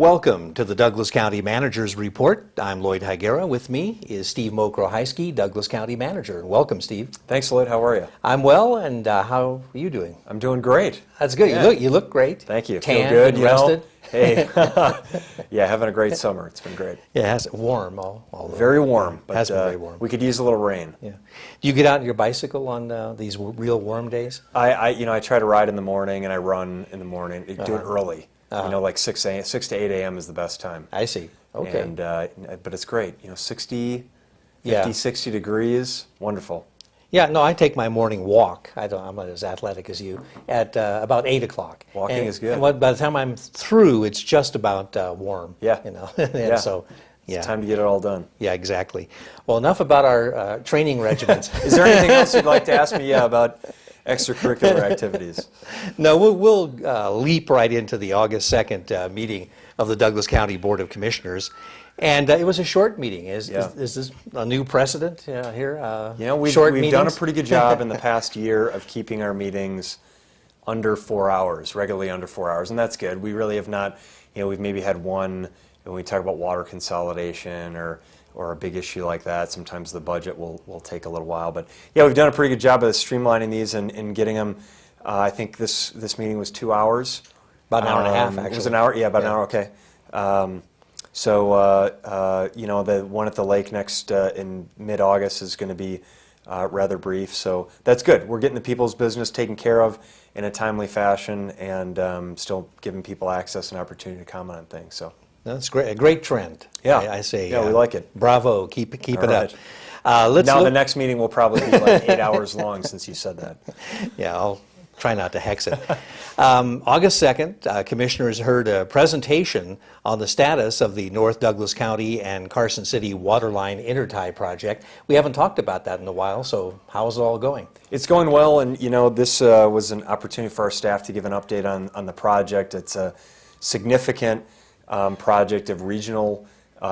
Welcome to the Douglas County Manager's Report. I'm Lloyd Higuera. With me is Steve Mokrohiski, Douglas County Manager. Welcome, Steve. Thanks, Lloyd. How are you? I'm well, and how are you doing? I'm doing great. That's good. Yeah. You look great. Thank you. Tanned Feel good, and rested. Hey, yeah, having a great summer. It's been great. Yeah, it has warm all Very warm, but has been very warm. we could use a little rain. Yeah. Do you get out on your bicycle on these real warm days? I try to ride in the morning and I run in the morning. Do it early. Like 6 to 8 a.m. is the best time. I see. Okay. And but it's great. 60, 50, Yeah. 60 degrees. Wonderful. Yeah, no, I take my morning walk. I'm not as athletic as you. At about 8 o'clock. Walking is good. And by the time I'm through, it's just about warm. Yeah. And Yeah. so, yeah. It's time to get it all done. Yeah, exactly. Well, enough about our training regimens. Is there anything else you'd like to ask me about extracurricular activities? No, we'll leap right into the August 2nd meeting of the Douglas County Board of Commissioners. And it was a short meeting. Is this a new precedent here? We've done a pretty good job in the past year of keeping our meetings under 4 hours, regularly under 4 hours, and that's good. We really have not, we've maybe had one when we talk about water consolidation or a big issue like that. Sometimes the budget will take a little while, but yeah, we've done a pretty good job of streamlining these and getting them. I think this meeting was 2 hours. About an hour and a half, actually. It was an hour, about an hour, okay. The one at the lake next in mid-August is going to be rather brief, so that's good. We're getting the people's business taken care of in a timely fashion and still giving people access and opportunity to comment on things. So that's great. A great trend. Yeah, I say. Yeah, we like it. Bravo. Keep it right. up. The next meeting will probably be like 8 hours long since you said that. Yeah, I'll try not to hex it. August 2nd, commissioners heard a presentation on the status of the North Douglas County and Carson City Waterline intertie project. We haven't talked about that in a while, so how's it all going? It's going well, and this was an opportunity for our staff to give an update on the project. It's a significant project of regional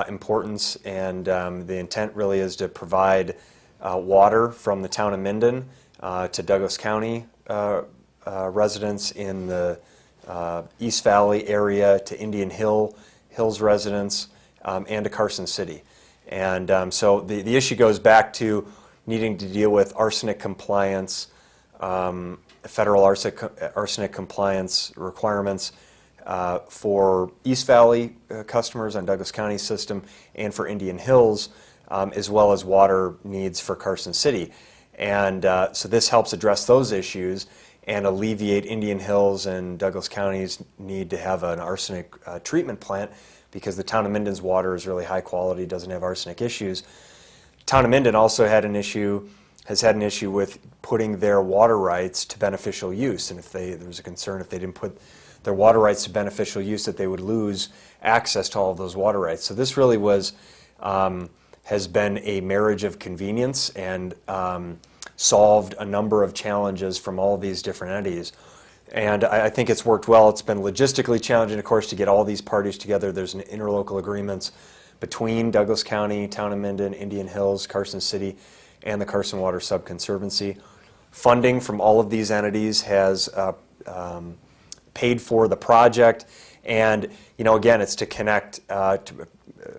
importance, and the intent really is to provide water from the town of Minden to Douglas County residents in the East Valley area, to Indian Hills residents, and to Carson City. And so the issue goes back to needing to deal with arsenic compliance, federal arsenic compliance requirements for East Valley customers on Douglas County system and for Indian Hills, as well as water needs for Carson City. And so this helps address those issues and alleviate Indian Hills and Douglas County's need to have an arsenic treatment plant, because the town of Minden's water is really high quality, doesn't have arsenic issues. Town of Minden also has had an issue with putting their water rights to beneficial use, and there was a concern if they didn't put their water rights to beneficial use that they would lose access to all of those water rights. So this really has been a marriage of convenience and solved a number of challenges from all of these different entities. And I think it's worked well. It's been logistically challenging, of course, to get all these parties together. There's an interlocal agreements between Douglas County, Town of Minden, Indian Hills, Carson City, and the Carson Water Subconservancy. Funding from all of these entities has paid for the project. And, again, it's to connect, to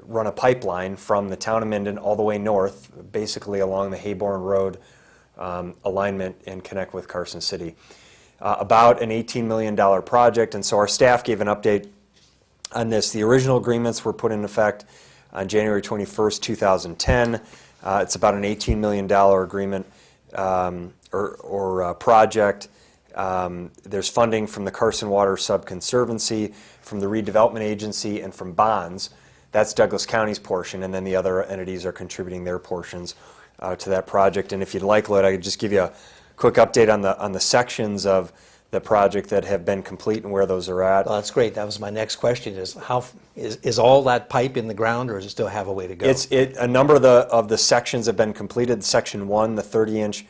run a pipeline from the town of Minden all the way north, basically along the Hayborn Road alignment, and connect with Carson City. About an $18 million project, and so our staff gave an update on this. The original agreements were put in effect on January 21st, 2010. It's about an $18 million agreement or project. There's funding from the Carson Water Subconservancy, from the Redevelopment Agency, and from bonds. That's Douglas County's portion, and then the other entities are contributing their portions to that project. And if you'd like, Lloyd, I could just give you a quick update on the sections of the project that have been complete and where those are at. Well, that's great. That was my next question: is all that pipe in the ground, or does it still have a way to go? A number of the sections have been completed. Section 1, the 30-inch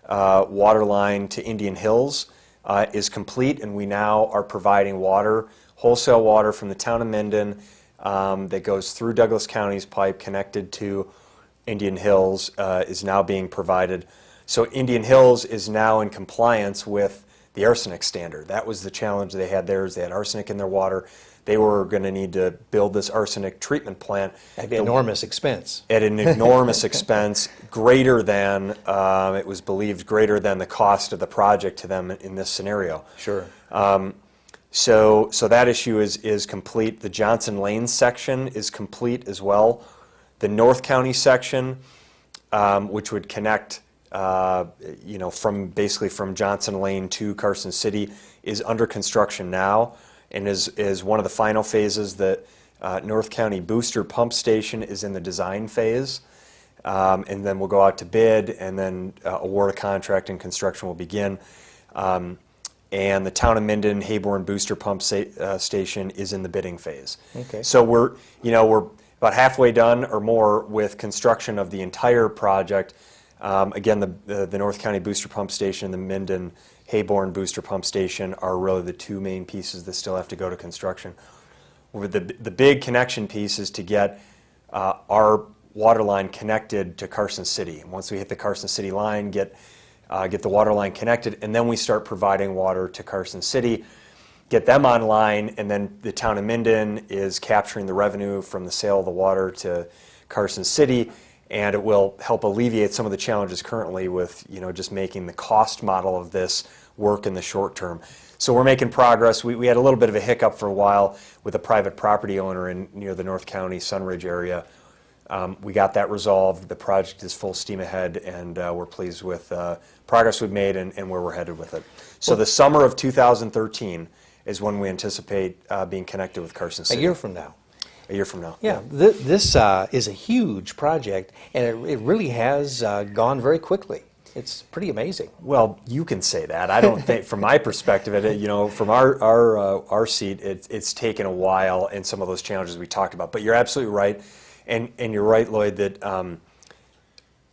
water line to Indian Hills, is complete, and we now are providing water, wholesale water from the town of Minden, that goes through Douglas County's pipe connected to Indian Hills, is now being provided. So Indian Hills is now in compliance with the arsenic standard. That was the challenge they had there, is they had arsenic in their water. They were going to need to build this arsenic treatment plant. At enormous expense. At an enormous expense, greater than, it was believed, greater than the cost of the project to them in this scenario. Sure. So that issue is complete. The Johnson Lane section is complete as well. The North County section, which would connect, from Johnson Lane to Carson City, is under construction now, and is one of the final phases. The North County Booster Pump Station is in the design phase, and then we'll go out to bid, and then award a contract, and construction will begin. And the Town of Minden Hayborn Booster Pump Station is in the bidding phase. Okay. So we're about halfway done or more with construction of the entire project. Again, the North County Booster Pump Station and the Minden Hayborn Booster Pump Station are really the two main pieces that still have to go to construction. The big connection piece is to get our water line connected to Carson City. Once we hit the Carson City line, get the water line connected, and then we start providing water to Carson City, get them online, and then the Town of Minden is capturing the revenue from the sale of the water to Carson City, and it will help alleviate some of the challenges currently with just making the cost model of this work in the short term. So we're making progress. We had a little bit of a hiccup for a while with a private property owner near the North County Sunridge area. We got that resolved. The project is full steam ahead, and we're pleased with progress we've made and where we're headed with it. So the summer of 2013 is when we anticipate being connected with Carson City. A year from now. A year from now. Yeah, this is a huge project, and it really has gone very quickly. It's pretty amazing. Well, you can say that. I don't think, from my perspective, from our seat, it's taken a while, and some of those challenges we talked about. But you're absolutely right, and you're right, Lloyd, that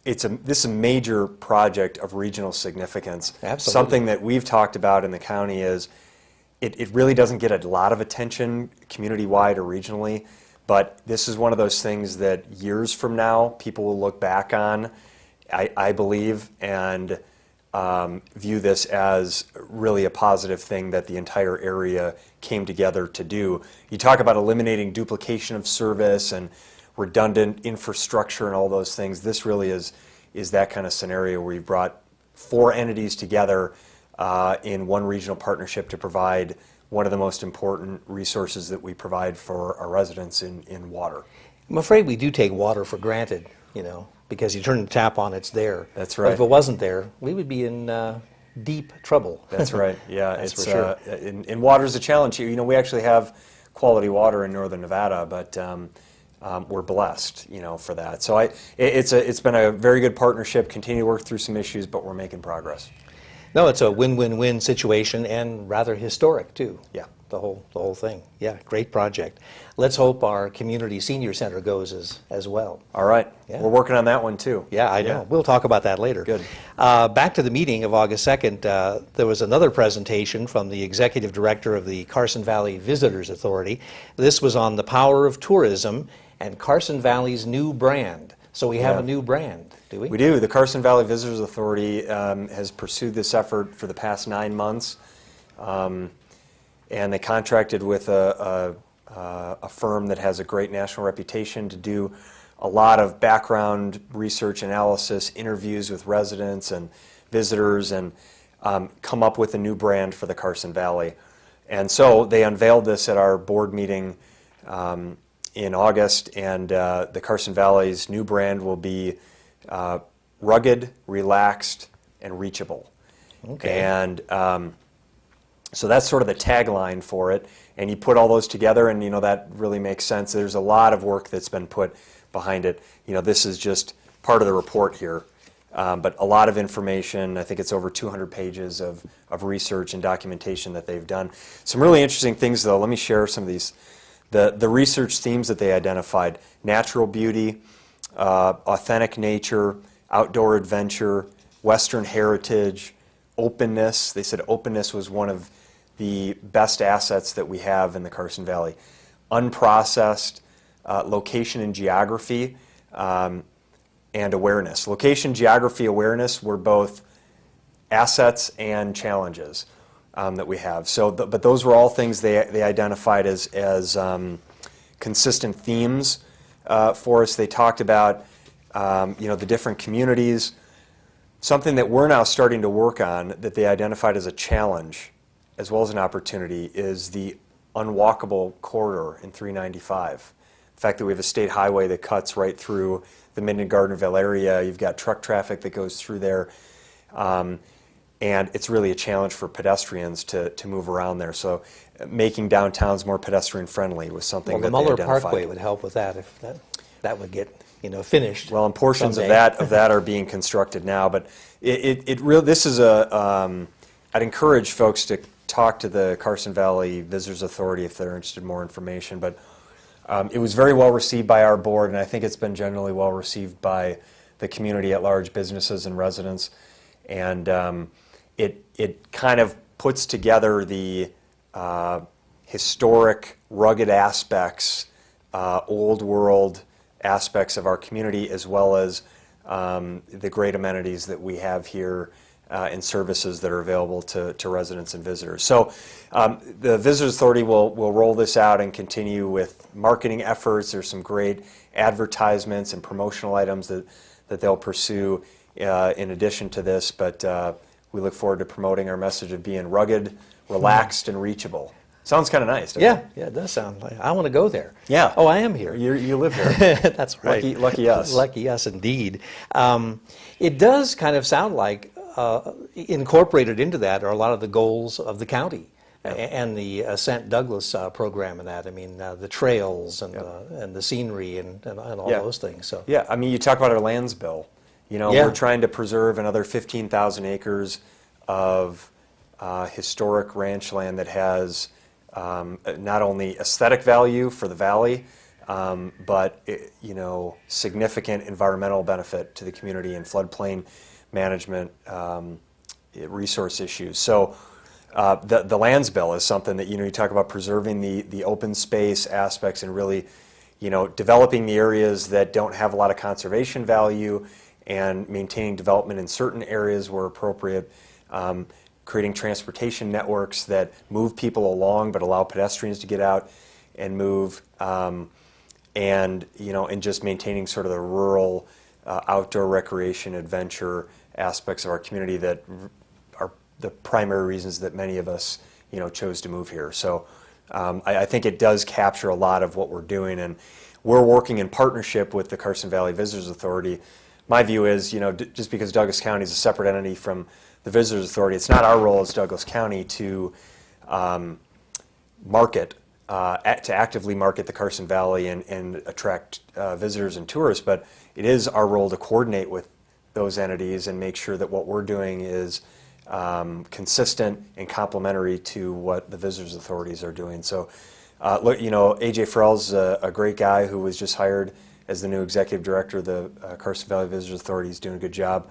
this is a major project of regional significance. Absolutely. Something that we've talked about in the county is it really doesn't get a lot of attention community-wide or regionally, but this is one of those things that years from now people will look back on, I believe, and view this as really a positive thing that the entire area came together to do. You talk about eliminating duplication of service and redundant infrastructure and all those things. This really is that kind of scenario where you've brought four entities together in one regional partnership to provide one of the most important resources that we provide for our residents in water. I'm afraid we do take water for granted, because you turn the tap on, it's there. That's right. But if it wasn't there, we would be in deep trouble. That's right. Yeah, That's it's for sure. And water is a challenge. We actually have quality water in northern Nevada, but we're blessed, for that. So it's been a very good partnership. Continue to work through some issues, but we're making progress. No, it's a win-win-win situation, and rather historic too. Yeah. The whole thing. Yeah, great project. Let's hope our community senior center goes as well. All right. Yeah. We're working on that one too. Yeah, I know. Yeah. We'll talk about that later. Good. Back to the meeting of August 2nd, there was another presentation from the executive director of the Carson Valley Visitors Authority. This was on the power of tourism and Carson Valley's new brand. So we have a new brand, do we? We do. The Carson Valley Visitors Authority has pursued this effort for the past 9 months. And they contracted with a firm that has a great national reputation to do a lot of background research, analysis, interviews with residents and visitors, and come up with a new brand for the Carson Valley. And so they unveiled this at our board meeting in August, and the Carson Valley's new brand will be rugged, relaxed, and reachable. Okay. And so that's sort of the tagline for it, and you put all those together, and that really makes sense. There's a lot of work that's been put behind it. This is just part of the report here, but a lot of information. I think it's over 200 pages of research and documentation that they've done. Some really interesting things, though. Let me share some of these. The research themes that they identified: natural beauty, authentic nature, outdoor adventure, Western heritage, openness. They said openness was one of the best assets that we have in the Carson Valley. Unprocessed, location and geography, and awareness. Location, geography, awareness were both assets and challenges. that we have. So, but those were all things they identified as consistent themes for us. They talked about the different communities. Something that we're now starting to work on that they identified as a challenge as well as an opportunity is the unwalkable corridor in 395. The fact that we have a state highway that cuts right through the Minden-Gardnerville area. You've got truck traffic that goes through there. And it's really a challenge for pedestrians to move around there. So making downtowns more pedestrian friendly was something that they identified. The Muller Parkway would help with that if that would get finished. Well, and portions someday. of that are being constructed now. But this is I'd encourage folks to talk to the Carson Valley Visitors Authority if they're interested in more information. But it was very well received by our board, and I think it's been generally well received by the community at large, businesses and residents. And it kind of puts together the historic, rugged aspects, old world aspects of our community, as well as the great amenities that we have here and services that are available to residents and visitors. So the Visitors Authority will roll this out and continue with marketing efforts. There's some great advertisements and promotional items that they'll pursue in addition to this, but we look forward to promoting our message of being rugged, relaxed, and reachable. Sounds kind of nice, doesn't it? Yeah, it does sound like I want to go there. Yeah. Oh, I am here. You live here. That's right. Lucky us. Lucky us, indeed. It does kind of sound like incorporated into that are a lot of the goals of the county and the Ascent Douglas program and that. I mean, the trails and the scenery and all those things. So yeah, I mean, you talk about our lands bill. We're trying to preserve another 15,000 acres of historic ranch land that has not only aesthetic value for the valley, but significant environmental benefit to the community and floodplain management resource issues. So the lands bill is something that you talk about preserving the open space aspects and really developing the areas that don't have a lot of conservation value and maintaining development in certain areas where appropriate. Creating transportation networks that move people along but allow pedestrians to get out and move, and just maintaining sort of the rural outdoor recreation adventure aspects of our community that are the primary reasons that many of us chose to move here. So I think it does capture a lot of what we're doing, and we're working in partnership with the Carson Valley Visitors Authority. My view is, just because Douglas County is a separate entity from the Visitors Authority, it's not our role as Douglas County to actively market the Carson Valley and attract visitors and tourists, but it is our role to coordinate with those entities and make sure that what we're doing is consistent and complementary to what the Visitors Authorities are doing. So, AJ Farrell's a great guy who was just hired as the new executive director of the Carson Valley Visitors Authority. He's doing a good job,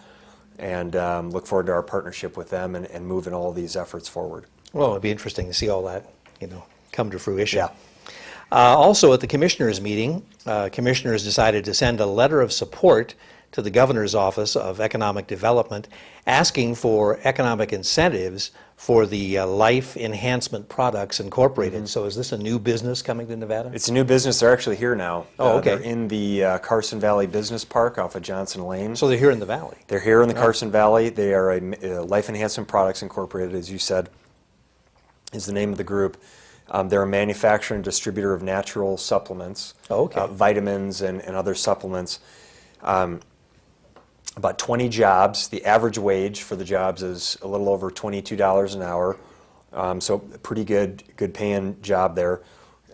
and look forward to our partnership with them and moving all these efforts forward. Well, it'd be interesting to see all that, come to fruition. Yeah. Also, at the commissioners' meeting, commissioners decided to send a letter of support to the Governor's Office of Economic Development, asking for economic incentives for the Life Enhancement Products Incorporated. Mm-hmm. So is this a new business coming to Nevada? It's a new business. They're actually here now. Oh, okay. They're in the Carson Valley Business Park off of Johnson Lane. So they're here in the valley? They're here in the Carson Valley. They are a Life Enhancement Products Incorporated, as you said, is the name of the group. They're a manufacturer and distributor of natural supplements, vitamins and other supplements. About 20 jobs. The average wage for the jobs is a little over $22 an hour, so a pretty good paying job there.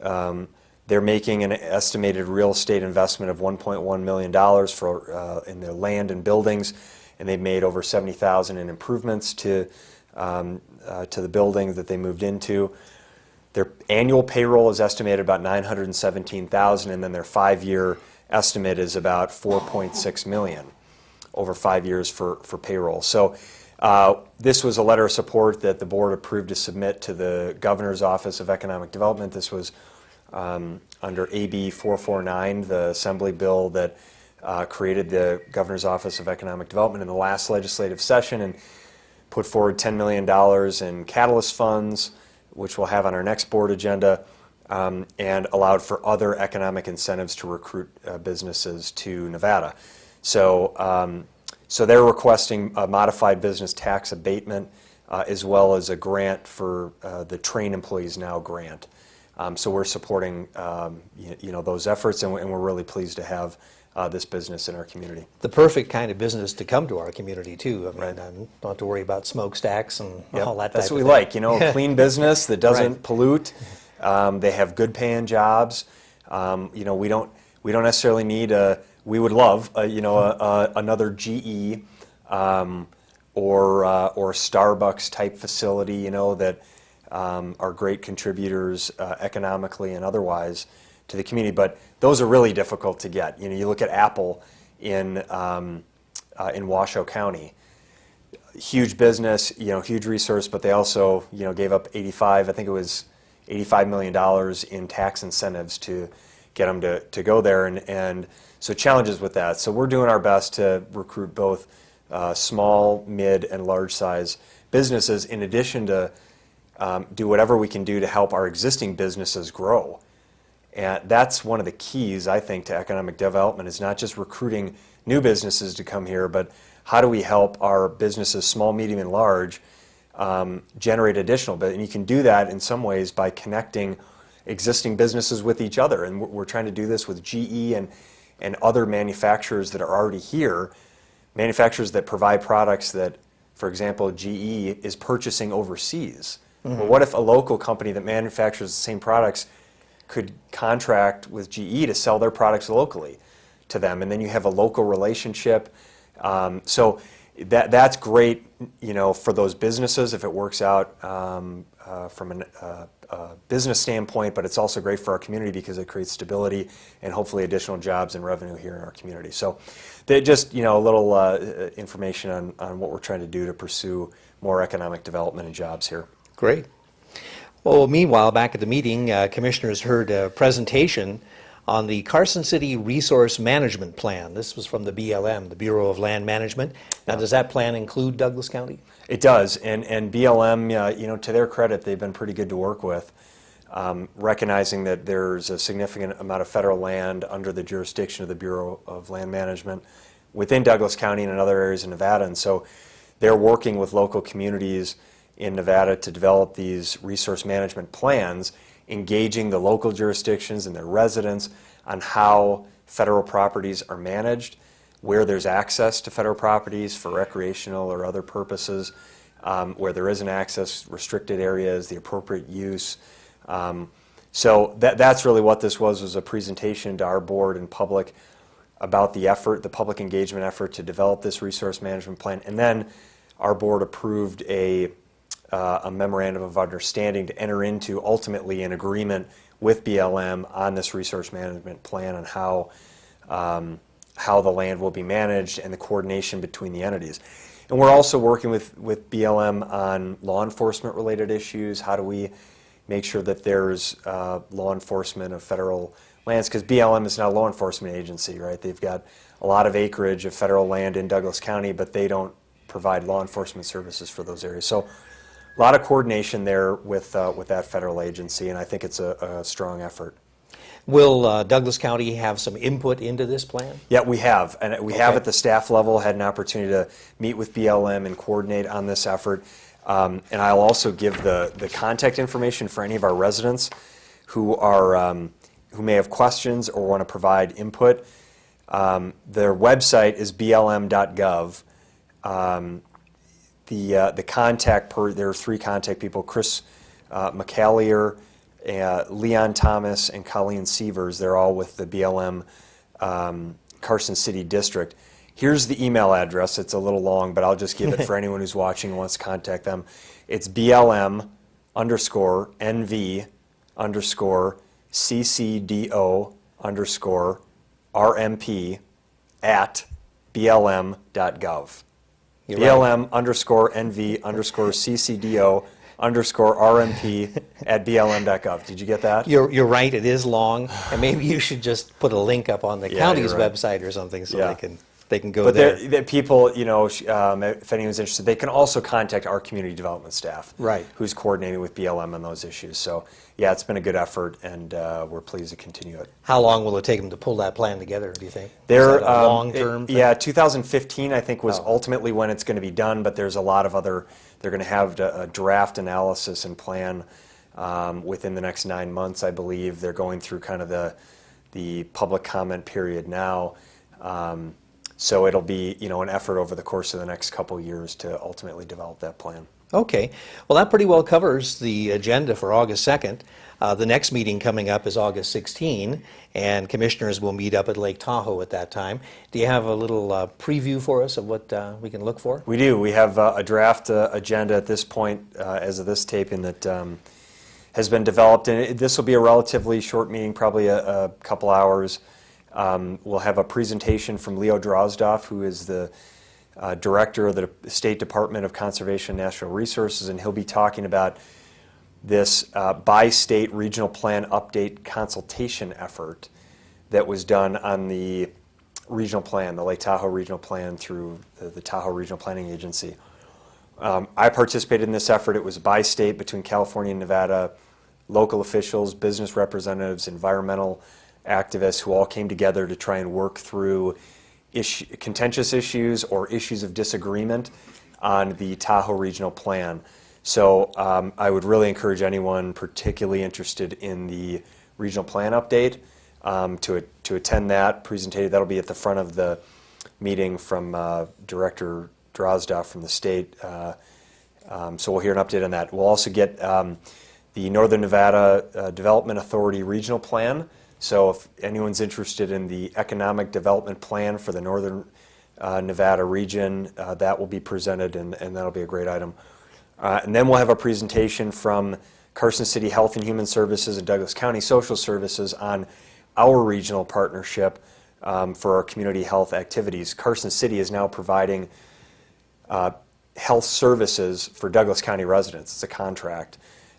They're making an estimated real estate investment of $1.1 million for in their land and buildings, and they've made over $70,000 in improvements to the buildings that they moved into. Their annual payroll is estimated about $917,000, and then their 5-year estimate is about $4.6 million over 5 years for payroll. So this was a letter of support that the board approved to submit to the Governor's Office of Economic Development. This was under AB 449, the assembly bill that created the Governor's Office of Economic Development in the last legislative session. And put forward $10 million in catalyst funds, which we'll have on our next board agenda, and allowed for other economic incentives to recruit businesses to Nevada. So, so they're requesting a modified business tax abatement as well as a grant for the Train Employees Now grant. So we're supporting those efforts, and we're really pleased to have this business in our community. The perfect kind of business to come to our community too. I mean, Right. don't have to worry about smokestacks and Yep, all that. that's type what we of like, thing. a clean business that doesn't Right. pollute. They have good paying jobs. We don't necessarily need we would love another GE or Starbucks type facility, that are great contributors economically and otherwise to the community. But those are really difficult to get. You look at Apple in Washoe County. Huge business, huge resource, but they also, gave up $85 million in tax incentives to get them to go there, and so challenges with that. So we're doing our best to recruit both small, mid, and large size businesses, in addition to do whatever we can do to help our existing businesses grow. And that's one of the keys, I think, to economic development, is not just recruiting new businesses to come here, but how do we help our businesses, small, medium, and large, generate additional. And you can do that in some ways by connecting existing businesses with each other. And we're trying to do this with GE and other manufacturers that are already here, manufacturers that provide products that, for example, GE is purchasing overseas. Well, what if a local company that manufactures the same products could contract with GE to sell their products locally to them, and then you have a local relationship. So that's great, for those businesses if it works out from a business standpoint, but it's also great for our community because it creates stability and hopefully additional jobs and revenue here in our community. So just, a little information on what we're trying to do to pursue more economic development and jobs here. Great. Well, meanwhile, back at the meeting, commissioners heard a presentation on the Carson City Resource Management Plan. This was from the BLM, the Bureau of Land Management. Now, does that plan include Douglas County? It does, and BLM, to their credit, they've been pretty good to work with, recognizing that there's a significant amount of federal land under the jurisdiction of the Bureau of Land Management within Douglas County and in other areas of Nevada, and so they're working with local communities in Nevada to develop these resource management plans, engaging the local jurisdictions and their residents on how federal properties are managed, where there's access to federal properties for recreational or other purposes, where there isn't access, restricted areas, the appropriate use. So that's really what this was a presentation to our board and public about the effort, the public engagement effort to develop this resource management plan. And then our board approved a memorandum of understanding to enter into ultimately an agreement with BLM on this resource management plan and how the land will be managed and the coordination between the entities. And we're also working with BLM on law enforcement related issues. How do we make sure that there's law enforcement of federal lands? Because BLM is not a law enforcement agency, right? They've got a lot of acreage of federal land in Douglas County, but they don't provide law enforcement services for those areas. So a lot of coordination there with that federal agency, and I think it's a strong effort. Will Douglas County have some input into this plan? Yeah, we have, and we have Okay. at the staff level had an opportunity to meet with BLM and coordinate on this effort. And I'll also give the contact information for any of our residents who may have questions or want to provide input. Their website is blm.gov. The contact there are three contact people: Chris McCallier, Leon Thomas, and Colleen Sievers. They're all with the BLM Carson City District. Here's the email address. It's a little long, but I'll just give it for anyone who's watching and wants to contact them. It's BLM_NV_CCDO_RMP@blm.gov. BLM_NV_CCDO_RMP@blm.gov. Did you get that? You're right, it is long, and maybe you should just put a link up on the Yeah, county's you're right. website or something so Yeah. they can they can go But there. there, people, you know, if anyone's interested, they can also contact our community development staff, Right. who's coordinating with BLM on those issues. So, yeah, it's been a good effort, and we're pleased to continue it. How long will it take them to pull that plan together, do you think? They're, Is that a long-term thing? yeah, 2015, I think, was Oh. ultimately when it's going to be done, but there's a lot of other, they're going to have a draft analysis and plan within the next 9 months, I believe. They're going through kind of the public comment period now. So it'll be, you know, an effort over the course of the next couple years to ultimately develop that plan. Okay. Well, that pretty well covers the agenda for August 2nd. The next meeting coming up is August 16, and commissioners will meet up at Lake Tahoe at that time. Do you have a little preview for us of what we can look for? We do. We have a draft agenda at this point, as of this taping, that has been developed, and this will be a relatively short meeting, probably a couple hours. We'll have a presentation from Leo Drozdoff, who is the director of the State Department of Conservation and Natural Resources, and he'll be talking about this by-state regional plan update consultation effort that was done on the regional plan, the Lake Tahoe regional plan, through the Tahoe Regional Planning Agency. I participated in this effort. It was by-state between California and Nevada, local officials, business representatives, environmental activists who all came together to try and work through contentious issues or issues of disagreement on the Tahoe Regional Plan. So I would really encourage anyone particularly interested in the regional plan update to attend that presentation. That'll be at the front of the meeting from Director Drozdoff from the state. So we'll hear an update on that. We'll also get the Northern Nevada Development Authority Regional Plan. So if anyone's interested in the economic development plan for the Northern Nevada region, that will be presented, and that'll be a great item. And then we'll have a presentation from Carson City Health and Human Services and Douglas County Social Services on our regional partnership for our community health activities. Carson City is now providing health services for Douglas County residents. It's a contract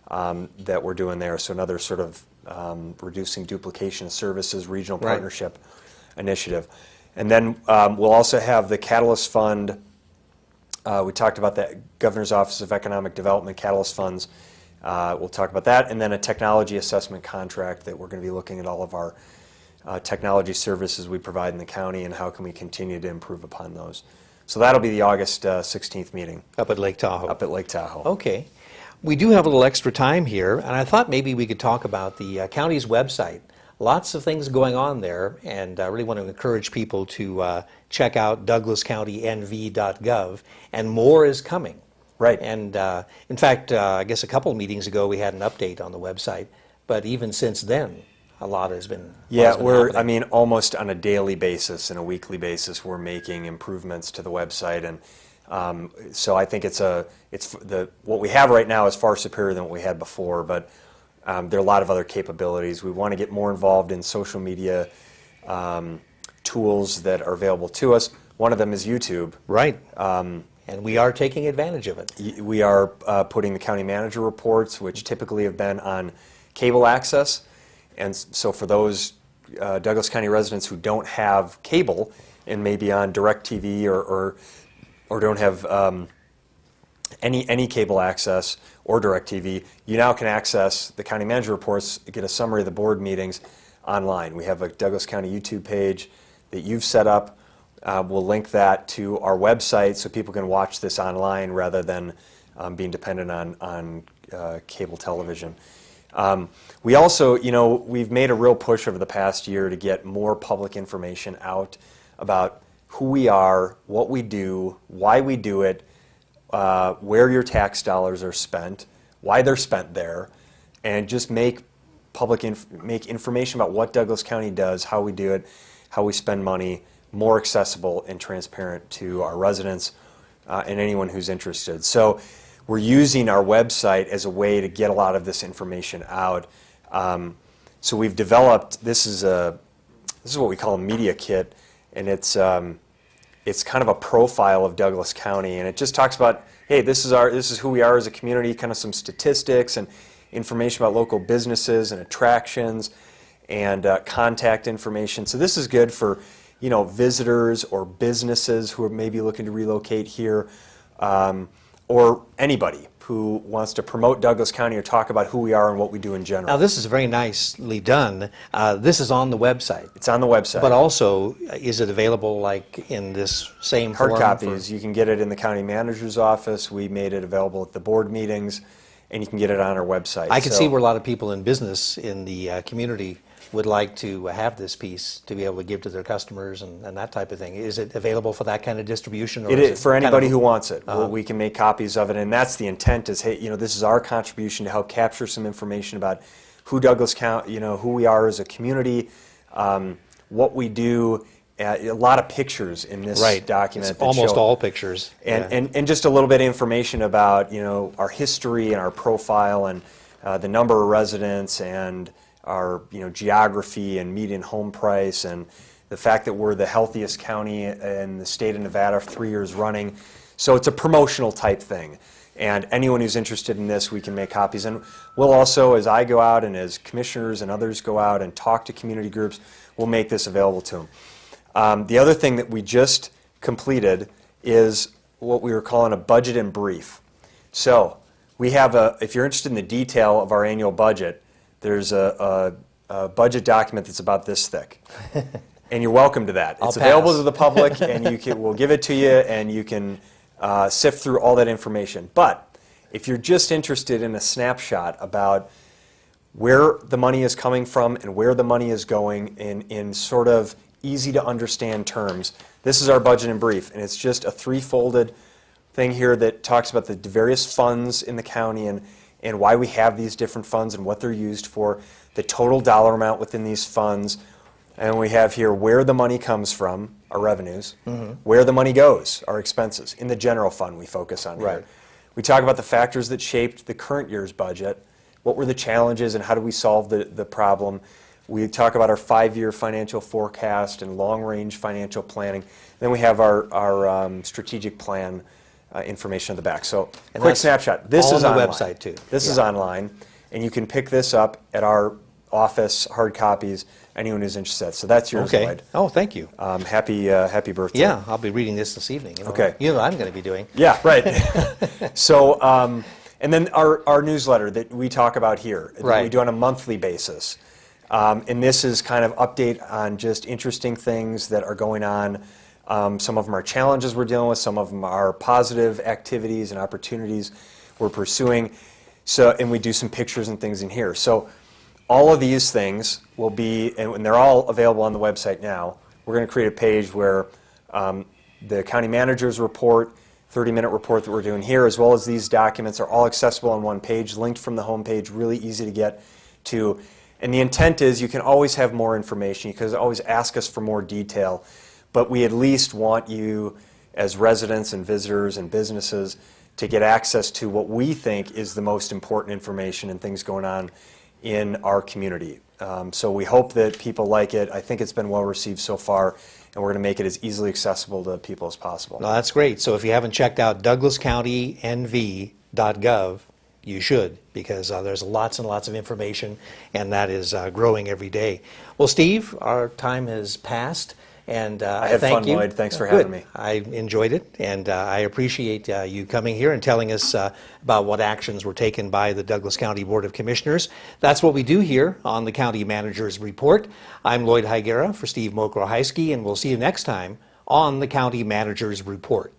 that we're doing there, so another sort of reducing duplication of services regional partnership initiative. And then we'll also have the Catalyst Fund. We talked about that Governor's Office of Economic Development Catalyst Funds. We'll talk about that, and then a technology assessment contract that we're going to be looking at all of our technology services we provide in the county and how can we continue to improve upon those. So that'll be the August 16th meeting. Up at Lake Tahoe. Up at Lake Tahoe. Okay. We do have a little extra time here, and I thought maybe we could talk about the county's website. Lots of things going on there, and I really want to encourage people to check out douglascountynv.gov, and more is coming. Right. And in fact, I guess a couple of meetings ago we had an update on the website, but even since then, a lot has been Yeah, happening. I mean, almost on a daily basis and a weekly basis, we're making improvements to the website, and so I think what we have right now is far superior than what we had before, but there are a lot of other capabilities. We want to get more involved in social media tools that are available to us. One of them is YouTube. Right. And we are taking advantage of it. We are putting the county manager reports, which typically have been on cable access. And so for those Douglas County residents who don't have cable and maybe on DirecTV or don't have any cable access or DirecTV, you now can access the county manager reports, get a summary of the board meetings online. We have a Douglas County YouTube page that you've set up. We'll link that to our website so people can watch this online rather than being dependent on cable television. We also, we've made a real push over the past year to get more public information out about who we are, what we do, why we do it, where your tax dollars are spent, why they're spent there, and just make information about what Douglas County does, how we do it, how we spend money, more accessible and transparent to our residents and anyone who's interested. So we're using our website as a way to get a lot of this information out. So we've developed, this is what we call a media kit, and it's kind of a profile of Douglas County, and it just talks about, hey, this is who we are as a community, kind of some statistics and information about local businesses and attractions and contact information. So this is good for visitors or businesses who are maybe looking to relocate here, or anybody who wants to promote Douglas County or talk about who we are and what we do in general. Now, this is very nicely done. This is on the website. It's on the website. But also, is it available like in this same Hard form? copies. You can get it in the county manager's office. We made it available at the board meetings, and you can get it on our website. I can see where a lot of people in business in the community would like to have this piece to be able to give to their customers and that type of thing. Is it available for that kind of distribution? Or it is for anybody who wants it. Uh-huh. We can make copies of it, and that's the intent. Is hey, this is our contribution to help capture some information about who Douglas County, who we are as a community, what we do. A lot of pictures in this document. It's almost all pictures. And just a little bit of information about our history and our profile and the number of residents and our geography and median home price and the fact that we're the healthiest county in the state of Nevada 3 years running. So it's a promotional type thing. And anyone who's interested in this, we can make copies. And we'll also, as I go out and as commissioners and others go out and talk to community groups, we'll make this available to them. The other thing that we just completed is what we were calling a budget in brief. So we have if you're interested in the detail of our annual budget, there's a budget document that's about this thick. And you're welcome to that. It's available to the public, and we'll give it to you, and you can sift through all that information. But if you're just interested in a snapshot about where the money is coming from and where the money is going in sort of easy to understand terms, this is our budget in brief, and it's just a three-folded thing here that talks about the various funds in the county and why we have these different funds and what they're used for, the total dollar amount within these funds, and we have here where the money comes from, our revenues, where the money goes, our expenses. In the general fund we focus on here. We talk about the factors that shaped the current year's budget, what were the challenges and how do we solve the problem. We talk about our 5-year financial forecast and long-range financial planning. Then we have our strategic plan information on the back. So, quick snapshot. This is on the online. website too. This is online, and you can pick this up at our office, hard copies. Anyone who's interested. So that's yours, Lloyd. Oh, thank you. Happy birthday. Yeah, I'll be reading this evening. Okay. You know what I'm going to be doing. Yeah, right. So, and then our newsletter that we talk about here, that we do on a monthly basis. And this is kind of update on just interesting things that are going on. Some of them are challenges we're dealing with. Some of them are positive activities and opportunities we're pursuing. So, and we do some pictures and things in here. So all of these things will be, and they're all available on the website now. We're going to create a page where the county manager's report, 30-minute report that we're doing here, as well as these documents are all accessible on one page, linked from the home page, really easy to get to. And the intent is you can always have more information. You can always ask us for more detail. But we at least want you, as residents and visitors and businesses, to get access to what we think is the most important information and things going on in our community. So we hope that people like it. I think it's been well received so far, and we're going to make it as easily accessible to people as possible. No, that's great. So if you haven't checked out douglascountynv.gov, you should, because there's lots and lots of information, and that is growing every day. Well, Steve, our time has passed. And I had thank fun, you. Lloyd. Thanks for having me. I enjoyed it, and I appreciate you coming here and telling us about what actions were taken by the Douglas County Board of Commissioners. That's what we do here on the County Manager's Report. I'm Lloyd Higuera for Steve Mokrohysky, and we'll see you next time on the County Manager's Report.